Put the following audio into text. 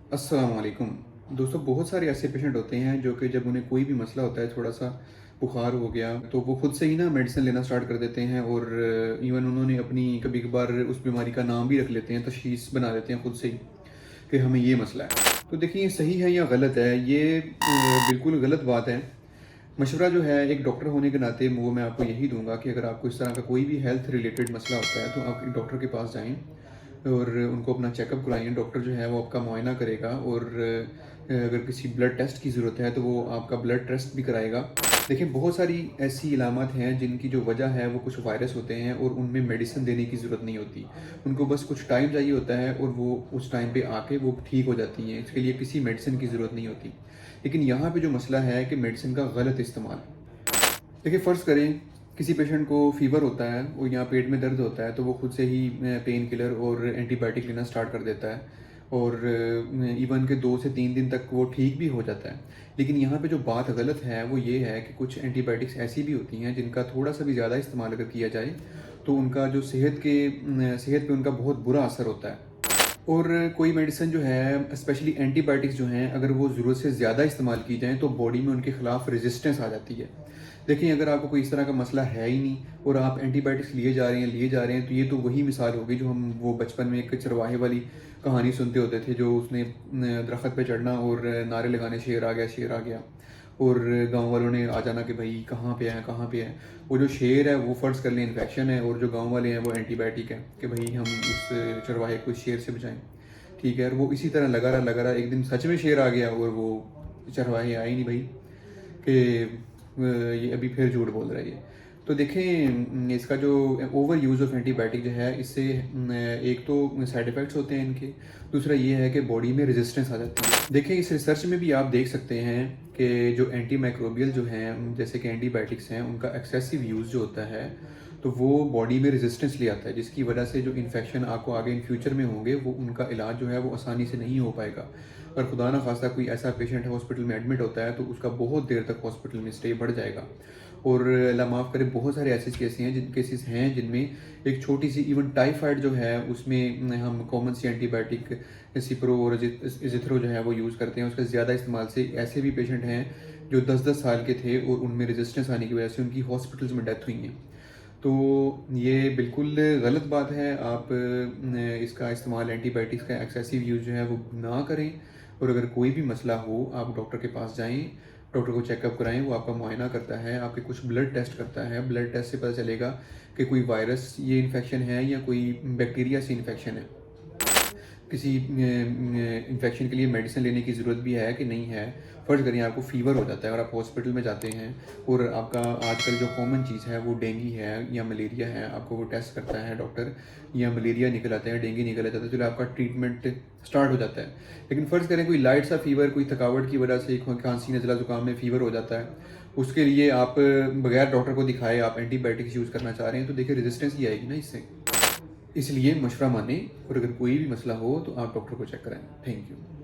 अस्सलाम वालेकुम। दोस्तों, बहुत सारे ऐसे पेशेंट होते हैं जो कि जब उन्हें कोई भी मसला होता है, थोड़ा-सा बुखार हो गया, तो वो खुद से ही ना मेडिसिन लेना स्टार्ट कर देते हैं और इवन उन्होंने अपनी कभी-कभार उस बीमारी का नाम भी रख लेते हैं, तशख़ीस बना लेते हैं खुद से ही कि हमें ये मसला है। तो देखिए, ये सही है या गलत है, ये बिल्कुल गलत बात है। मशवरा जो है एक डॉक्टर होने के नाते वो मैं आपको यही दूँगा कि अगर आपको इस तरह का कोई भी हेल्थ रिलेटेड मसला होता है, तो आप एक डॉक्टर के पास जाएँ और उनको अपना चेकअप कराएँ। डॉक्टर जो है वो आपका मुआयना करेगा और अगर किसी ब्लड टेस्ट की ज़रूरत है तो वो आपका ब्लड टेस्ट भी कराएगा। देखिए, बहुत सारी ऐसी इलामत हैं जिनकी जो वजह है वो कुछ वायरस होते हैं और उनमें मेडिसिन देने की ज़रूरत नहीं होती। उनको बस कुछ टाइम चाहिए होता है और वो उस टाइम पे आके वो ठीक हो जाती हैं। इसके लिए किसी मेडिसिन की ज़रूरत नहीं होती। लेकिन यहाँ पे जो मसला है कि मेडिसिन का गलत इस्तेमाल। देखिए, फ़र्ज़ करें किसी पेशेंट को फ़ीवर होता है और या पेट में दर्द होता है, तो वो खुद से ही पेन किलर और एंटीबायोटिक लेना स्टार्ट कर देता है और इवन के 2 से 3 दिन तक वो ठीक भी हो जाता है। लेकिन यहाँ पे जो बात गलत है वो ये है कि कुछ एंटीबायोटिक्स ऐसी भी होती हैं जिनका थोड़ा-सा भी ज़्यादा इस्तेमाल अगर किया जाए, तो उनका जो सेहत पे उनका बहुत बुरा असर होता है। और कोई मेडिसिन जो है, स्पेशली एंटीबायोटिक्स जो हैं, अगर वो ज़रूरत से ज़्यादा इस्तेमाल की जाएँ तो बॉडी में उनके खिलाफ रेजिस्टेंस आ जाती है। देखिए, अगर आपको कोई इस तरह का मसला है ही नहीं और आप एंटीबायोटिक्स लिए जा रहे हैं, तो ये तो वही मिसाल होगी जो हम वो बचपन में एक चरवाहे वाली कहानी सुनते होते थे, जो उसने दरख्त पे चढ़ना और नारे लगाने, शेर आ गया, शेर आ गया, और गाँव वालों ने आ जाना कि भाई कहाँ पे है, कहाँ पे है। वो जो शेर है वो फ़र्ज़ कर लें इन्फेक्शन है और जो गाँव वाले हैं वो एंटीबायोटिक है कि भाई हम उस चरवाहे को इस शेर से बचाएँ। ठीक है, और वो इसी तरह लगा रहा, एक दिन सच में शेर आ गया और वो चरवाहे आए नहीं भाई कि ये अभी फिर झूठ बोल रहा है ये। तो देखें, इसका जो ओवर यूज़ ऑफ एंटीबायोटिक जो है, इससे एक तो साइड इफ़ेक्ट्स होते हैं इनके, दूसरा ये है कि बॉडी में रेजिस्टेंस आ जाती है। देखें, इस रिसर्च में भी आप देख सकते हैं कि जो एंटी माइक्रोबियल जो हैं, जैसे कि एंटीबायोटिक्स हैं, उनका एक्सेसिव यूज़ जो होता है, तो वो बॉडी में रेजिस्टेंस ले आता है, जिसकी वजह से जो इन्फेक्शन आपको आगे इन फ्यूचर में होंगे, वो उनका इलाज जो है वो आसानी से नहीं हो पाएगा। और खुदा ना खास्ता कोई ऐसा पेशेंट है हॉस्पिटल में एडमिट होता है, तो उसका बहुत देर तक हॉस्पिटल में स्टे बढ़ जाएगा। और अल्लाह माफ़ करे, बहुत सारे ऐसे केसेस हैं जिनमें एक छोटी सी इवन टाइफाइड जो है उसमें हम कॉमन सी एंटीबायोटिक सिप्रो और इजिथ्रो जो है वो यूज़ करते हैं। उसका ज़्यादा इस्तेमाल से ऐसे भी पेशेंट हैं जो 10-10 साल के थे और उनमें रेजिस्टेंस आने की वजह से उनकी हॉस्पिटल्स में डेथ हुई हैं। तो ये बिल्कुल गलत बात है। आप इसका इस्तेमाल, एंटीबायोटिक्स का एक्सेसिव यूज़ जो है वो ना करें। और अगर कोई भी मसला हो, आप डॉक्टर के पास जाएँ, डॉक्टर को चेकअप कराएँ, वो आपका मुआयना करता है, आपके कुछ ब्लड टेस्ट करता है। ब्लड टेस्ट से पता चलेगा कि कोई वायरस ये इन्फेक्शन है या कोई बैक्टीरिया से इन्फेक्शन है। किसी इन्फेक्शन के लिए मेडिसिन लेने की ज़रूरत भी है कि नहीं है। फ़र्ज़ करिए आपको फ़ीवर हो जाता है और आप हॉस्पिटल में जाते हैं और आपका आजकल जो कॉमन चीज़ है वो डेंगू है या मलेरिया है, आपको वो टेस्ट करता है डॉक्टर, या मलेरिया निकल आता है, डेंगू निकल आता है, तो चलो आपका ट्रीटमेंट स्टार्ट हो जाता है। लेकिन फ़र्ज़ करें कोई लाइट सा फ़ीवर, कोई थकावट की वजह से खाँसी, नज़ला, ज़ुकाम में फ़ीवर हो जाता है, उसके लिए आप बगैर डॉक्टर को दिखाए आप एंटीबायोटिक्स यूज़ करना चाह रहे हैं, तो देखिए रेजिस्टेंस ही आएगी ना इससे। इसलिए मशवरा मानें और अगर कोई भी मसला हो तो आप डॉक्टर को चेक कराएँ। Thank you.